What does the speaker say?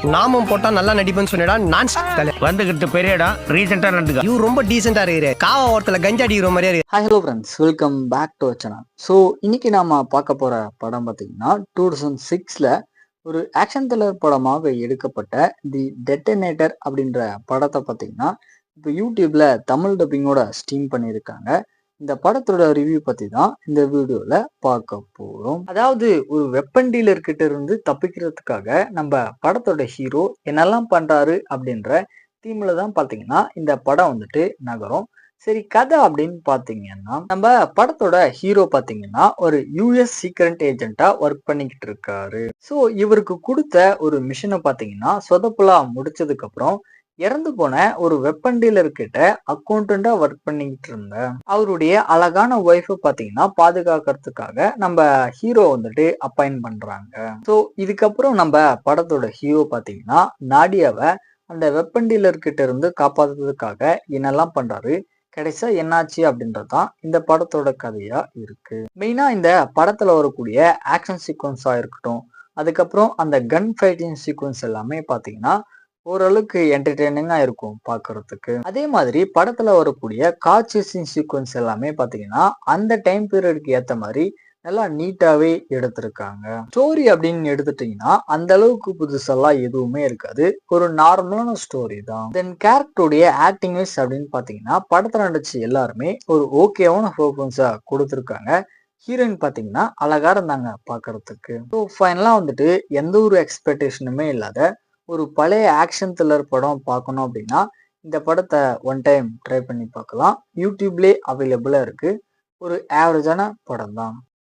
நாமும் போட்டா நல்லா நடிப்பேன்னு சொன்னடா. நான் வந்துகிட்டு பெரிய இடம் ரீசெண்டா நடந்துக்க. இவ ரொம்ப டீசெண்டா இருக்கிற காவா ஓரத்துல கஞ்சா அடிக்கிற மாதிரியா இருக்கு. Hi hello friends, welcome back to channel. So இன்னைக்கு நாம பார்க்க போற படம் பார்த்தீங்கன்னா 2006ல ஒரு ஆக்ஷன் த்ரில்லர் படமாக எடுக்கப்பட்ட தி டெட்டனேட்டர் அப்படின்ற படத்தை பார்த்தீங்கன்னா இப்போ யூடியூப்ல தமிழ் டப்பிங்கோட ஸ்ட்ரீம் பண்ணியிருக்காங்க. இந்த படத்தோட ரிவ்யூ பத்தி தான் இந்த வீடியோல பார்க்க போறோம். அதாவது ஒரு வெப்பன் டீலர் கிட்ட இருந்து தப்பிக்கிறதுக்காக நம்ம படத்தோட ஹீரோ என்னெல்லாம் பண்றாரு அப்படின்ற தீம்ல தான் பாத்தீங்கன்னா இந்த படம் வந்துட்டு நகரும். சரி, கதை அப்படின்னு பாத்தீங்கன்னா நம்ம படத்தோட ஹீரோ பாத்தீங்கன்னா ஒரு யூஎஸ் சீக்ரெட் ஏஜென்ட்டா ஒர்க் பண்ணிக்கிட்டு இருக்காரு. ஸோ இவருக்கு கொடுத்த ஒரு மிஷனை பாத்தீங்கன்னா சொதப்பலா முடிச்சதுக்கு அப்புறம் இறந்து போன ஒரு வெப்பன் டீலர் கிட்ட அக்கௌண்டண்டா ஒர்க் பண்ணிக்கிட்டு இருந்த அவருடைய அழகான ஒய்ஃபை பாத்தீங்கன்னா பாதுகாக்கிறதுக்காக நம்ம ஹீரோ வந்துட்டு அப்பாயிண்ட் பண்றாங்க. ஸோ இதுக்கப்புறம் நம்ம படத்தோட ஹீரோ பாத்தீங்கன்னா நாடியாவை அந்த வெப்பன் டீலர் கிட்ட இருந்து காப்பாத்துறதுக்காக என்னெல்லாம் பண்றாரு, கடைசியா என்னாச்சு அப்படின்றதுதான் இந்த படத்தோட கதையா இருக்கு. மெயினா இந்த படத்துல வரக்கூடிய ஆக்ஷன் சீக்வன்ஸா இருக்கட்டும், அதுக்கப்புறம் அந்த கன் ஃபைட்டிங் சீக்வன்ஸ் எல்லாமே பாத்தீங்கன்னா ஓரளவுக்கு என்டர்டெய்னிங்கா இருக்கும் பாக்குறதுக்கு. அதே மாதிரி படத்துல வரக்கூடிய கார் சேசிங் சீக்வன்ஸ் எல்லாமே பாத்தீங்கன்னா அந்த டைம் பீரியடுக்கு ஏத்த மாதிரி நல்லா நீட்டாவே எடுத்திருக்காங்க. ஸ்டோரி அப்படின்னு எடுத்துட்டீங்கன்னா அந்த அளவுக்கு புதுசெல்லாம் எதுவுமே இருக்காது, ஒரு நார்மலான ஸ்டோரி தான். தென் கேரக்டருடைய ஆக்டிங் வைஸ் அப்படின்னு பாத்தீங்கன்னா படத்துல நடிச்சு எல்லாருமே ஒரு ஓகேவான பெர்ஃபார்மன்ஸா கொடுத்துருக்காங்க. ஹீரோயின் பாத்தீங்கன்னா அழகா இருந்தாங்க பாக்குறதுக்கு. ஸோ ஃபைனலா வந்துட்டு எந்த ஒரு எக்ஸ்பெக்டேஷனுமே இல்லாத ஒரு பழைய ஆக்ஷன் த்ரில்லர் படம் பார்க்கணும் அப்படின்னா இந்த படத்தை ஒன் டைம் ட்ரை பண்ணி பார்க்கலாம். யூடியூப்லேயே அவைலபிளா இருக்கு. ஒரு ஆவரேஜான படம் தான்.